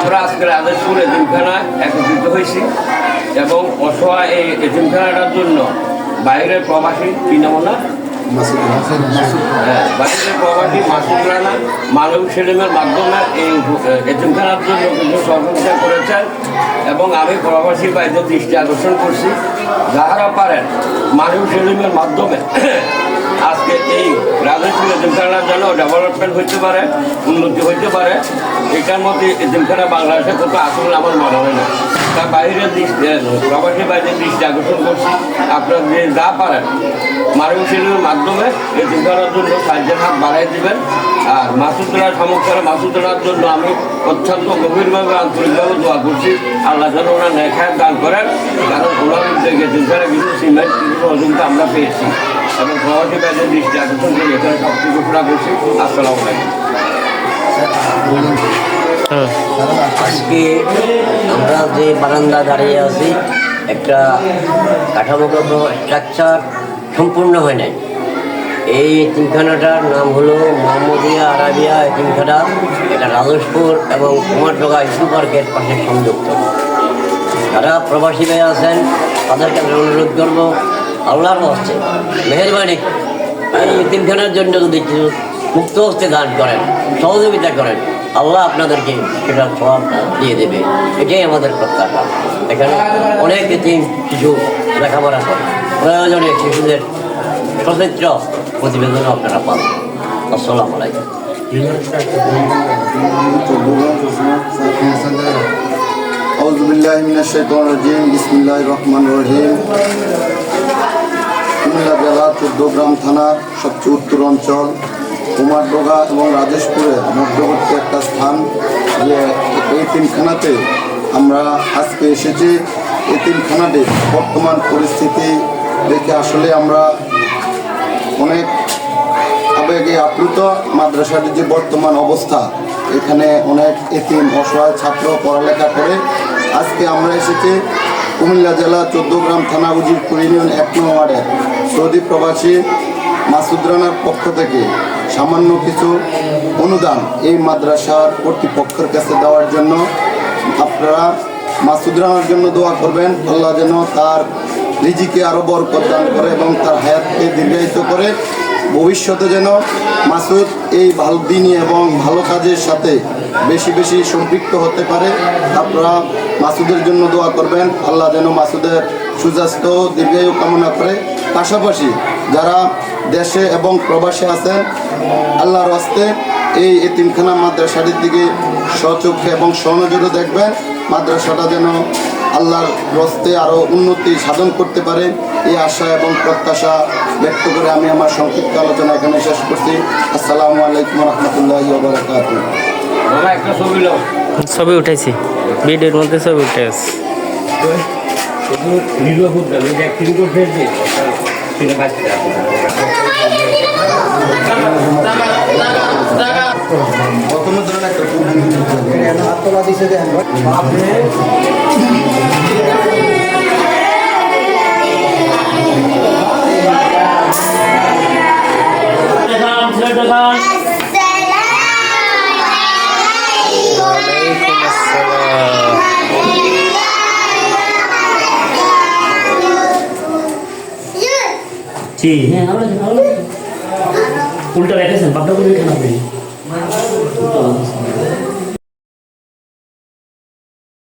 আমরা আজকে রাজেশপুর এতিমখানা একত্রিত হয়েছি এবং অসহায় এই এতিমখানাটার জন্য বাইরের প্রবাসী কি নাম না বাইরের প্রবাসী মাসুদ রানা মানব সেলিমের মাধ্যমে এই এতিমখানার জন্য কিছু সহযোগিতা করেছেন এবং আমি প্রবাসী বাইরের দৃষ্টি আকর্ষণ করছি যাহারা পারেন মানব সেলিমের মাধ্যমে আজকে এই রাজস্ব এতিমখানার জন্য ডেভেলপমেন্ট হইতে পারে, উন্নতি হইতে পারে। এটার মধ্যে এতিমখানা বাংলাদেশে কত আসলে আমার মনে হয় না। তার বাইরের দৃষ্টি প্রবাসী বাইরের দৃষ্টি আকর্ষণ করছি আপনারা যে যা পারেন মানব সেলিমের মাধ্যমে এতিমখানার জন্য সাহায্যের হাত বাড়াই দেবেন। আর মাসুদরা সমস্যার মাসুদরার জন্য আমি অত্যন্ত গভীরভাবে আন্তরিকভাবে দোয়া করছি আল্লাহ যেন ওরা নেখায় দান করেন, কারণ ওনার উদ্যোগে এতিমখানা কিছু সিমেন্ট কিছু সহযোগিতা আমরা পেয়েছি এবং প্রবাসী বাইরের দৃষ্টি আকর্ষণ করে এখানে সবচেয়ে ঘোষণা করছি। আসসালামু আলাইকুম। আজকে আমরা যে বারান্দা দাঁড়িয়ে আছি একটা কাঠামোগত স্ট্রাকচার সম্পূর্ণ হয় নাই। এই এতিমখানাটার নাম হলো মোহাম্মদিয়া আরাবিয়া এতিমখানা। এটা রাজস্পুর এবং কুমারডোগা ইস্যু পার্কের পাশে সংযুক্ত। যারা প্রবাসী ভাই আছেন তাদেরকে অনুরোধ করবো আল্লাহর হস্তে মেহেরবানি এই এতিমখানার জন্য যদি কিছু মুক্ত হস্তে দান করেন, সহযোগিতা করেন, আল্লাহ আপনাদেরকে সেটা সব দিয়ে দেবে। এটাই আমাদের প্রত্যাশা। এখানে অনেক এতিম শিশু লেখাপড়া করে, প্রয়োজনে শিশুদের সচিত্র প্রতিবেদনও আপনারা পান। আসসালামু আলাইকুম। আউযু বিল্লাহি মিনাশ শাইতানির রাজিম। বিসমিল্লাহির রহমানির রহিম। কুমিল্লা জেলা ১৪ গ্রাম থানার সবচেয়ে উত্তর অঞ্চল কুমারডোগা এবং রাজেশপুরের মধ্যবর্তী একটা স্থান। যে এই তিনখানাতে আমরা আজকে এসেছি। এই তিনখানাতে বর্তমান পরিস্থিতি দেখে আসলে আমরা অনেক আবেগে আপ্লুত। মাদ্রাসাটির যে বর্তমান অবস্থা, এখানে অনেক এতিম অসহায় ছাত্র পড়ালেখা করে। আজকে আমরা এসেছি কুমিল্লা জেলা ১৪ গ্রাম থানা উজিরপুর ইউনিয়ন ১ নং ওয়ার্ডের সৌদি প্রবাসী মাসুদ রানার পক্ষ থেকে সামান্য কিছু অনুদান এই মাদ্রাসার কর্তৃপক্ষের কাছে দেওয়ার জন্য। আপনারা মাসুদ রানার জন্য দোয়া করবেন, আল্লাহ যেন তার রিজিকে আরও বরকত দান করে এবং তার হায়াতকে দীর্ঘায়িত করে। ভবিষ্যতে যেন মাসুদ এই ভালো দিনই এবং ভালো কাজের সাথে বেশি বেশি সম্পৃক্ত হতে পারে। আপনারা মাসুদের জন্য দোয়া করবেন, আল্লাহ যেন মাসুদের সুস্বাস্থ্য দীর্ঘায়ু কামনা করে। পাশাপাশি যারা দেশে এবং প্রবাসে আছেন, আল্লাহর হস্তে এই এতিমখানা মাদ্রাসাটির দিকে স্বচক্ষে এবং স্বনজরে দেখবেন। মাদ্রাসাটা যেন আল্লাহর হস্তে আরও উন্নতি সাধন করতে পারে, এই আশা এবং প্রত্যাশা ব্যক্ত করে আমি আমার সংক্ষিপ্ত আলোচনা এখানে শেষ করছি। আসসালামু আলাইকুম রহমতুল্লাহি ওয়া বারাকাতুহু। একটা ছবি লো, ছবি উঠাইছি, ভিডিওর মধ্যে ছবি উঠে আছে। ভিডিও করতে অ্যাক্টিং করতে সেটা বাচ্চা প্রথমে ধরেন একটা আত্মবাদী হিসেবে উল্টা রেখেছেন বাপটা করে এখানে